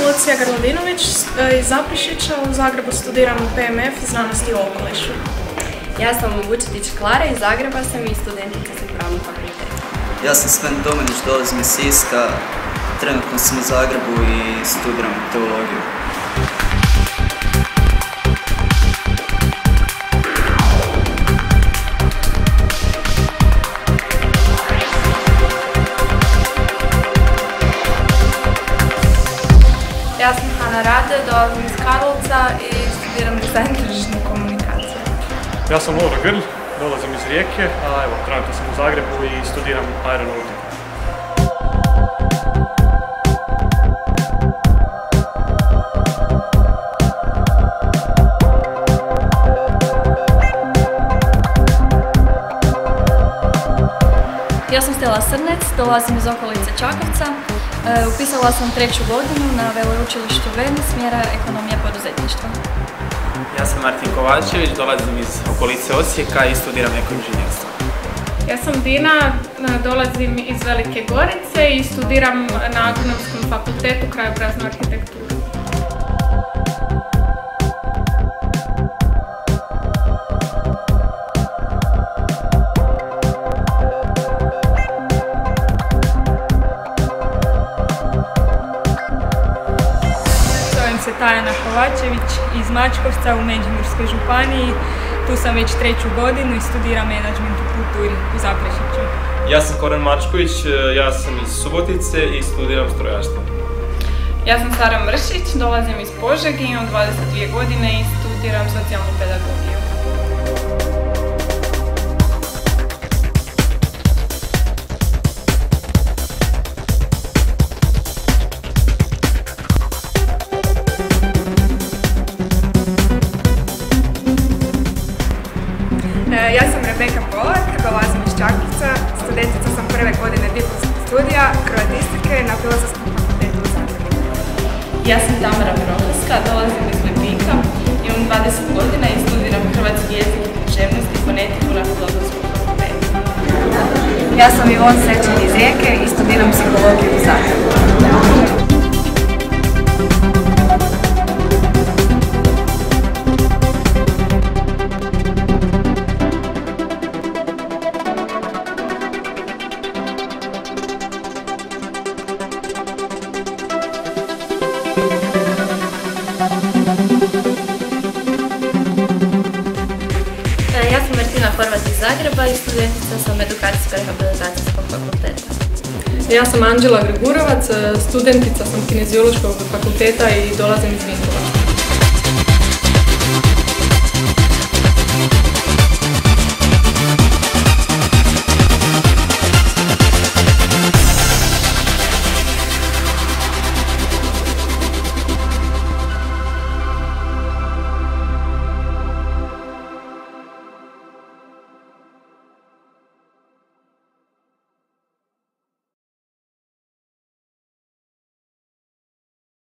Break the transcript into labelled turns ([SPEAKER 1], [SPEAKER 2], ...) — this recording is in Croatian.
[SPEAKER 1] Lucija Grladinović iz Zaprešića, u Zagrebu studiram PMF znanosti o okolišu.
[SPEAKER 2] Ja sam Vučetić Klara, iz Zagreba sam i studentica sa pravnog fakulteta.
[SPEAKER 3] Ja sam Sven Domanić, dolazim iz Siska, trenutno sam u Zagrebu i studiram teologiju.
[SPEAKER 4] Ja sam Hana Rade, dolazim iz Karlovca i studiram dizajn tržišne komunikacije.
[SPEAKER 5] Ja sam Lovro Grl, dolazim iz Rijeke, a evo, trenutno sam u Zagrebu i studiram aeronautiku.
[SPEAKER 6] Ja sam Stela Srnec, dolazim iz okolice Čakovca. Upisala sam 3. godinu na veleučilištu VENI smjera ekonomija poduzetništva.
[SPEAKER 7] Ja sam Martin Kovačević, dolazim iz okolice Osijeka i studiram ekoinženjerstvo.
[SPEAKER 4] Ja sam Dina, dolazim iz Velike Gorice i studiram na Agronomskom fakultetu krajobraznu arhitekturu.
[SPEAKER 8] Tajana Kovačević iz Mačkovca u Međimurskoj županiji. Tu sam već 3. godinu i studiram menadžment u kulturi u Zaprešiću.
[SPEAKER 9] Ja sam Koran Mačković, ja sam iz Subotice i studiram strojarstvo.
[SPEAKER 4] Ja sam Sara Mršić, dolazim iz Požege, imam 22 godine i studiram socijalnu pedagogiju.
[SPEAKER 10] Ja sam Rebeka Polak, dolazim iz Čakovca, studentica sam 1. godine diplomskog studija kroatistike na Filozofskom fakultetu u Zagrebu.
[SPEAKER 2] Ja sam Tamara Mirovska, dolazim iz Lipika, imam 20 godina i studiram hrvatski jezik i književnost i fonetiku na Filozofskom fakultetu.
[SPEAKER 10] Ja sam Ivon Sečan iz Rijeke i studiram psihologiju u Zagrebu.
[SPEAKER 6] Ja sam Martina Horvat iz Zagreba i studentica sam edukacijsko-rehabilitacijskog fakulteta.
[SPEAKER 1] Ja sam Anđela Gregurovac, studentica sam kineziološkog fakulteta i dolazim iz Vinkovaca.